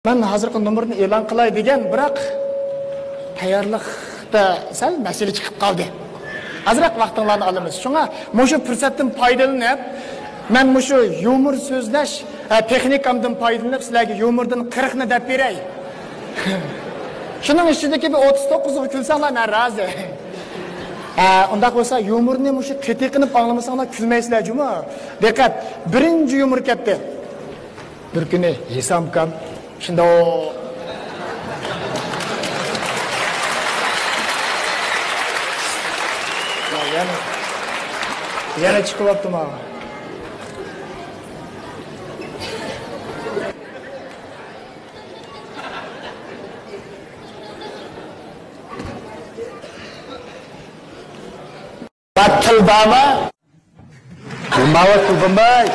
Ben hozirgi nomerni e'lon qilay degan, biroq tayyorlikda sal masala chiqib qoldi. Azroq vaqtinglarni olamiz. Shunga mushu fursatdan foydalanib, men mushu yumor so'zlash texnikamdan foydalanib sizlarga yumordan 40 ni deb beray. Shuning ichidagi 39 ga kulsanglar men rozi. Unda bo'lsa yumorni mushu qetiq qilib anglamasanglar kulmaysizlar juma. Diqqat, birinchi yumor ketdi. Bir kuni Hisamkam shunda yana chiqyapti ma. Batil bama. Nimawat bo'lmay.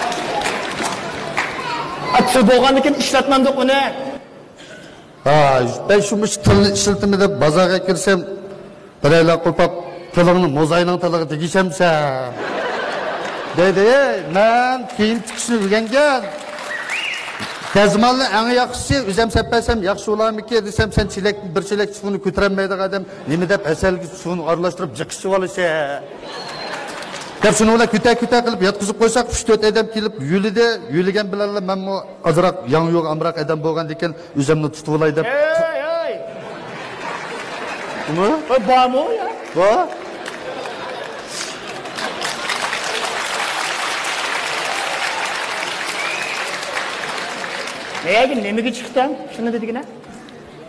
Atı bo'lgandan ishlatmamdi uni. Ben şu til ishlatimi deb bozorga kirsam, biraylar qo'pab tilingni mo'zayning tiliga tegishamsa. Deydi, men keyin chiqishni o'rgangan. Tazmalni eng yaxshisi o'zim sepasam yaxshi bo'larmiki desam, sen bir chelak suvni ko'tarolmaydigan odam nima deb asalga suvni aralashtirib jiqishib olishi. Deb shuni ular kuta qilib yotqizib qo'ysak, 3-4 odam kelib yuligan bilanlar men bu azroq yangi yo'q amroq odam bo'lgan ekan, o'zimni tutib olay deb. Ey. Nima? Bormi ya? Bor. Nimaga chiqdim? Shuni dedigina.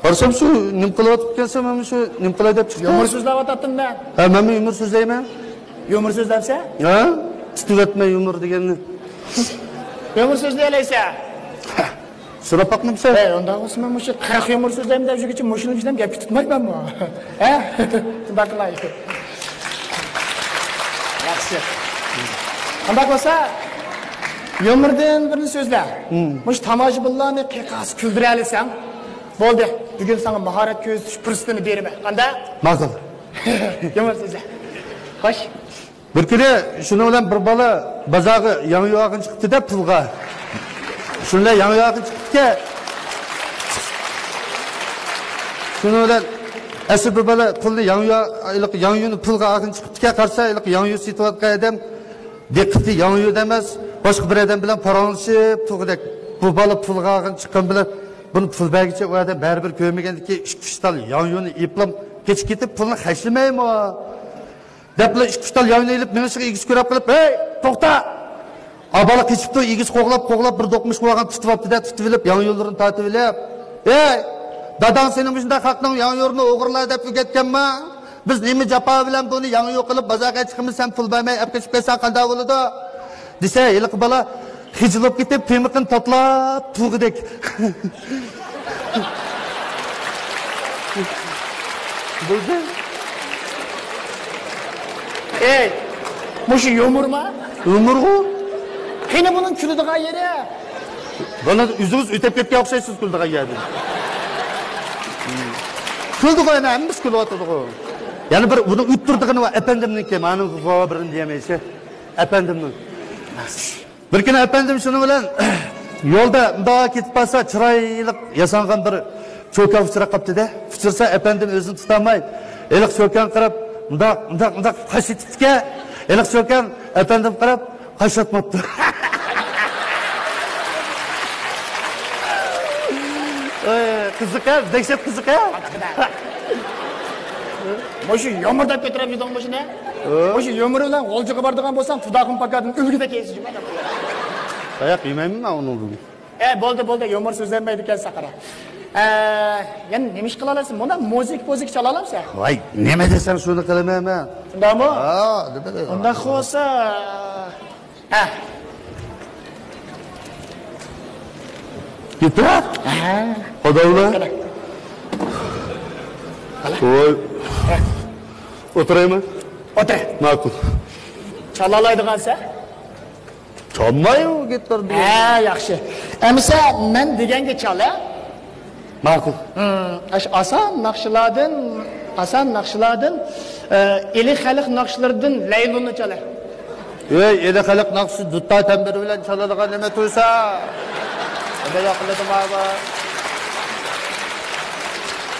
Qarsam shu nim qilyotib kelsam, men shu nim qilay deb chiqdim. Yumor so'zlayotdim men. Ha, men yumor so'zlayman. Yumor so'zlabsa? Ha? Tutib yumor deganni. Yumor so'zlaylaysa. So'rab baqmamsa? Unda bo'lsa men shu 40 yumor so'zlayman deb shugacha mashina ichidan gap tutmaymanmi? Ha? Baqlay. Yaxshi. Qanday bo'lsa, yumordan birini so'zla. Mush tomoshabinlarni qiqas kuldira olasan. Bo'ldi. Bugun sana mahorat ko'rsatish fursatini beraman. Qanday? Ma'qul. Yumor so'zla. Xo'sh. Bir kuni shuni bilan bir bola bozorga yangi yo'g'in chiqdi-da pulga. Shunday yangi yo'g'in chiqdi. Shuni bilan asl bir bola pulni yangi pulga olgan chiqdi-ga qarsa, yangi situatga odam diqqati yangi emas, boshqa bir odam bilan paranglashib turgandek. Bu bola pulga olgan chiqqan bilan buni pul bergicha u odam baribir ko'rmagandiki 2-3 tal yangi iplam ketib pulni xashlamaymi? Depla 2-3 tal yangi ilib menisiga igiz ko'rib qilib, "Hey, to'xta!" Abala keçipti, igiz qo'g'lab bir do'qmish qo'ygan tutibdi-da, tutib olib, yangi yo'llarni tortib olib, "Ey, dadang sening shunday haqning yangi yo'lni o'g'irlar deb ketganmi? Biz nima jafo bilan buni yangi yo'l qilib bozorga chiqamiz, sen pul bermay olib ketib kelsan qanday bo'ladi?" desa, yilqi bola hijilib ketib, pemiqni totlab turg'idek. Bo'ldi. Ey, mushu yumormi? Yumorgu? Qani bunun kuladigan yeri. Bana yüzünüz ötep ketken okşaysınız kulduğun yeri. Kulduğun yana emmiş kulduğun atırdığı. Yani bir bunu üttürdüğünü var, efendimlik ki, manın kukağa birini diyemeyse. Efendimlik. Bir gün efendim şunu bilen, yolda daha ketip basa çıraylık yasangan bir çöken fıçıra kaptı da. Fıçırsa efendim özünü tutamay. Elik çöken kırıp, mıdak kaş etipke. Elik çöken efendim kırıp, kaş atmaptı. Kızık ha, dehşet kızık ha. Moşu yomurda götürüp yudun moşu ne? Moşu yomuru lan olcuğa bardığın bolsan tudağın pakadın ülgüde kesici. Dayak yemeyim mi onu? Boldu yomur sözlenmeydi kel sakara. Yani nemiş kılalasın? Buna müzik çalalım sen. Vay, neme desen şunu kılamayım ha. Onda mı? Aa, dedi. Onda olsa... Gitti ha? O da öyle. Oy. Oturayım mı? Otur. Makul. Çalalaydıgan sen? Çalmayı gittir diye. Yaxşı. Emisa men degenge çala. Makul. Asan nakşıladın, eli xalq nakşılardan Leylun'u çala. Eli xalq nakşı dutta temberi bilen çaladıgan neme tuysa. Ne yakaladım abi.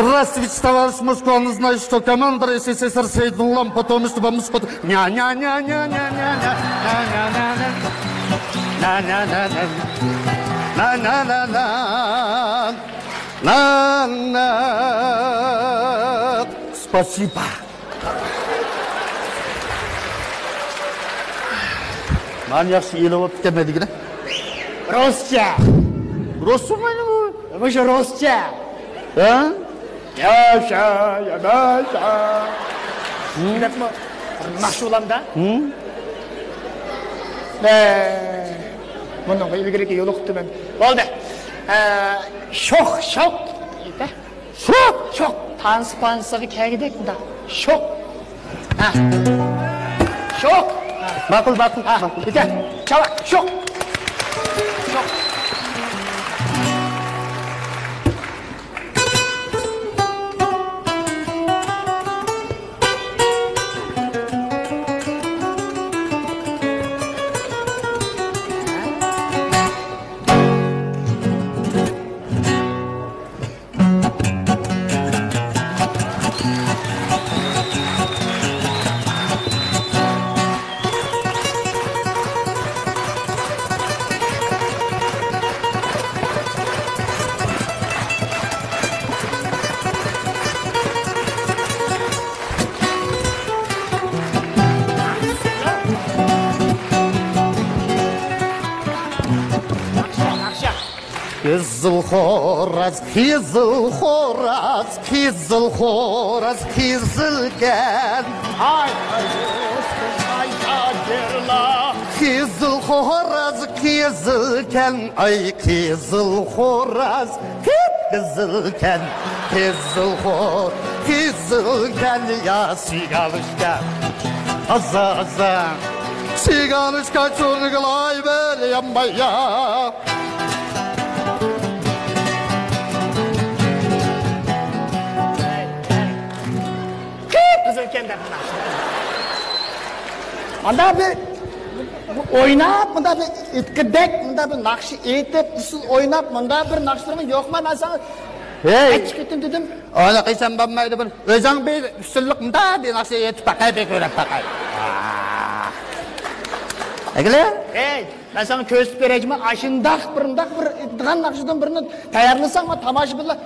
Здравствуйте, товарищ Москва, он знает, что командир СССР Сейдуллам, потому что вам скот... Спасибо. Маньяксы еловап кетмедигине. Rusça. Rusça mı? Bu şu Rusça. Ha? Yaşa, yaşa. Bilek mi? Mahşulamda. Bunun ilgili yolu kuttu ben. Oldu. Şok. Şok. Tansipansığı kegidek mi da? Şok. Şok. Makul. Bir de çabuk. Şok. Kızıl horaz, kızılken. Ay gerla. Kızıl horaz, kızılken. Ay kızıl horaz, kızılken. Kızılken ya sigalışka. Aza. Sigalışka çorgulay böyle yanmaya. Anda bir oynap, bunda bir itkidek, bunda bir nakşı eğitip, usul oynap, bunda bir nakşlarımın yok mu? Ben sana Hey! gittim dedim. Öyle kıysan banmaydı bunu. Özün bir üstünlük mı da bir nakşı eğitip bakay, bir görep bakay. Egile? Hey, ben sana köz vereceğim, aşındak bir idgan nakşıdan birini tayarlısan mı tamaşı billah.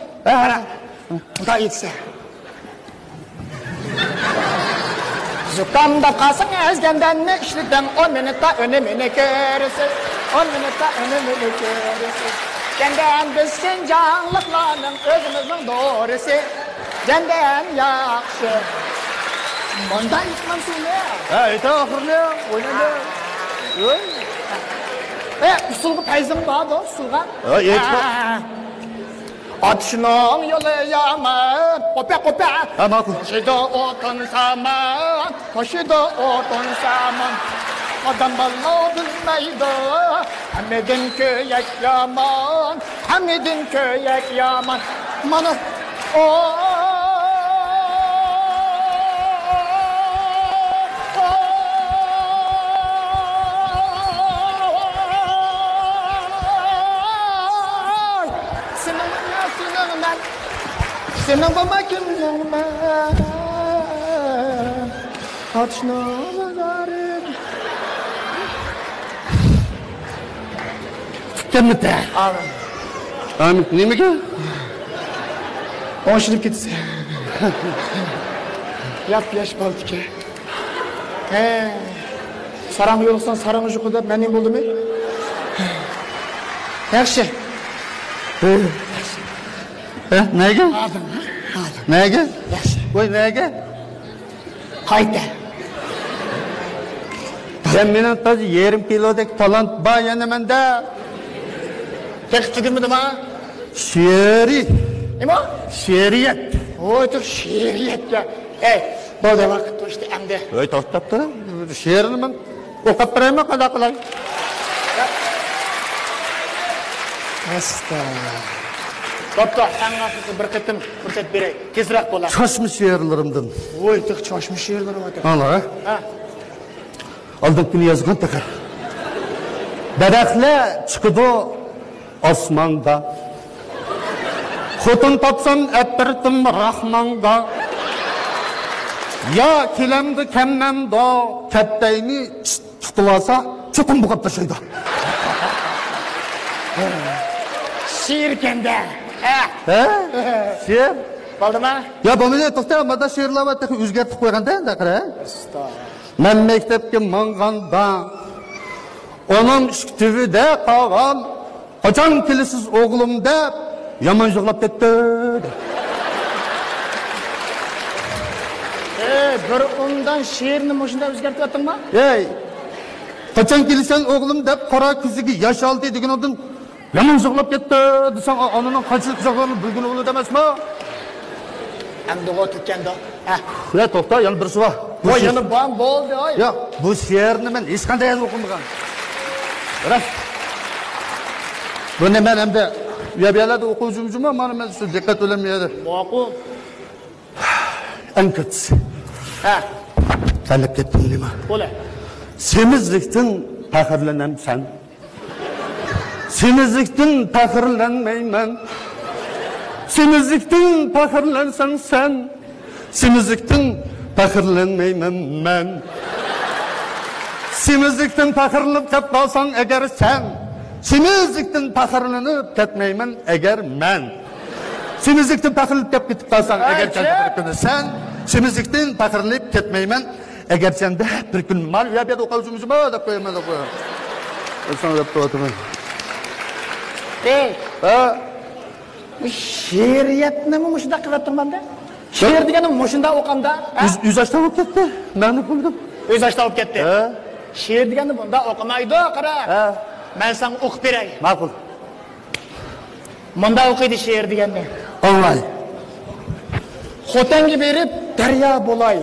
Bunda yetse. Zukamda kalsın ezgenden ne işliden 10 minutta önemini görürsün. 10 minutta önemini görürsün. Cenden bizsin canlıklarının özümüzün doğrusu. Cenden yakşı. Bunda içmem söyle. Hey, ahır ne? Oynadı. Usulgu peyzim daha da usulga. Atışının yolu yaman, kope. Makul. Taşıda otun saman, adam balı bilmeydi. Hamidin köyek yaman, Mana Senin baba kimsin ben? Atışına bakarım. Tuttun mu de? Amin. Ne mi ki? Onşılıp gitsin. Yap yaş baltike. Sarang yoksan sarang jukuda benim oldu mu? Yakşı. Nege? Aldım. Nege? Yakşı. Oy nege? Haydi. Sen benim taşı yarım kilodek talant bayanımın da. Tek çıkırmadım ha? Şiiri. İmo? Şiiriyet. Oy dur şiiriyet ya. Bu da vakit işte emde. Oy tohtaptı. Şiirini ben okup vereyim mi kadar kolay? Doktor, sen nasılsın? Bir kıtım, fırsat berey. Tezrak bolar. Çoşmuş şiirlerimden. Oy tık çoşmuş şiirleri var. Allah Ha. Aldım günü yazgın takar. Berekle çıkıdı osmanda. Xotin topsam ettirdim Rahmonga. Ya kelamdi kamnamdo, kattayni tutilasa, cho'qim buqab tashlaydi. Şiir kende. She'r? Bo'ldimi? Ya bo'lmaydi, to'xta, mana she'rlarni o'zgartirib qo'yganda endi qara. Men maktabga manganda onam ishktivida qolgan. Qachon kelasiz o'g'lim deb yomon yig'lab ketdi. Bir ondan şiirini moşunda o'zgartirib atdingmi? Ey, qachon kelasan o'g'lim deb qora ko'ziga yosh oldi degan odam yomon yig'lab ketdi desang, onaning qanchalik yig'lab bilgani o'ladi emasmi? Endi o'tganda. Ya to'xta, yana birisi bor. Voy, yana bam bo'ldi, oy. Yo'q, bu she'rni men hech qanday o'qimagan. Ras. Buni men endi uyabiyalada o'quvchimmi, mana men shu diqqat o'lamaydi. Ma'qul. Ankit. Tanlab ketdim nima? Bo'la. Semizlikdan faxrlanamsan. Semizlikdan faxrlanmayman. Semizlikdan faxrlansan sen. Semizlikdan faxrlanmayman men. Semizlikdan faxrlanib qolsang agar sen, semizlikdan faxrlanib ketmayman agar men. Semizlikdan faxrlanib ketib qolsang agar sen, semizlikdan faxrlanib ketmayman agar sen de bir kun mal ya bir o'quvchimizmi deb qo'yaman deb qo'yaman. Sen deb qo'yaman. Bu she'riyatni mushunda qilib manda? She'r degani mushunda o'qanda, O'zashdan o'tib ketdi. Men o'qidim. O'zashdan o'tib ketdi. She'r degani bunda o'qimaydi, qara. Men sen o'qib beray. Ma'qul. Bunda o'qiydi she'r degani. Olmay. Xotinga berib daryo bo'lay.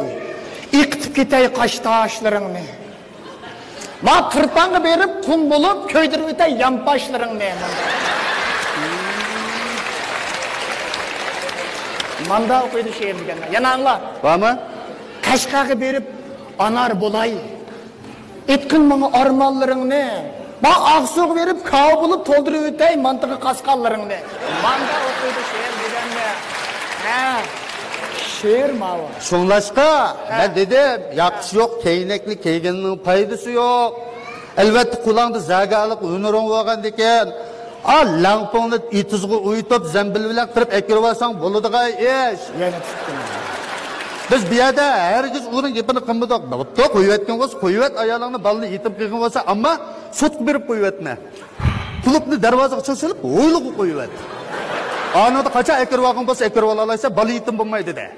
Iqtib ketay qosh toshlaringni. Ma turpanga berib qum bo'lib ko'ydirib o'tay yampashlaringni. Manda o'qiydi she'r deganda. Yana angla. Bormi? Qashqaga berib anar bo'lay. Etkin menga armonlaringni. Ba aqsuq berib kav bo'lib to'ldirib o'tay mantiqi qasqonlaringni. Manda o'qiydi she'r deganda. She'r ma'vo. Şunlaşqa, ben dedim, yaxşı yok, keynekli keygeninin paydası yok. Elbette kulağında zagalık ünürün olgan deken. Al lamponu itizgi uyutup zembil bilen kırıp ekirip alsan buluduğu iş. Biz bir yerde herkes onun yapını kımıdık. Bıttı koyuvetken olsa, koyuvet ayağlarını balını itip kıyın olsa ama sut berip koyuvetme. Kulupni darvazaga çıkışılıp oyluğu koyuvet. Anada kaça ekirip algan olsa ekirip alalaysa balı itim bulmaydı de.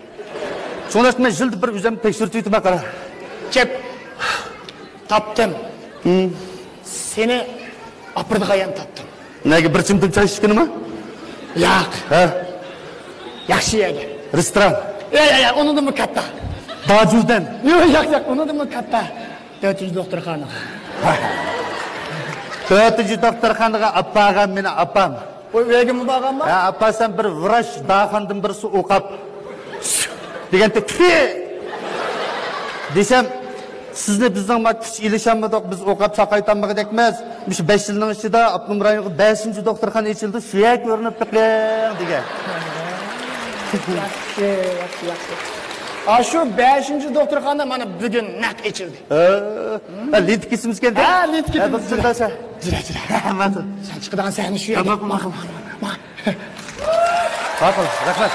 Sonuçta ben jildi bir üzem tekstürtüytüm akara. Cep. Taptım. Seni apırdıgayan taptım. Nege bir çimdim çay içkini mi? Yak. Yakşı yedi. Restoran. Ya, onu da mı katta? Dağcıdan. Yak, onu da mı katta? 4. doktorxana. 4. doktorxanaga appagan meni apam. Bu vegi mi bağan mı? Appa sen bir vrach dağxandan birisi o'qab. Degende ki desem sizni bizning kuch ilishamidik, biz o'qab saqaytanmiq dekmez. Shu 5 yilning ichida Abdum rayoniga 5. doktorxona ochildi, suyak ko'rinib tiqling degan. Yaxshi. Şu 5. doktorxona mana bugun naq ochildi. Litkisimiz keldi. Litkimiz. Jira. Sen chiqadigan sahni shu yerda. Ma'qul. Rahmat. Rahmat.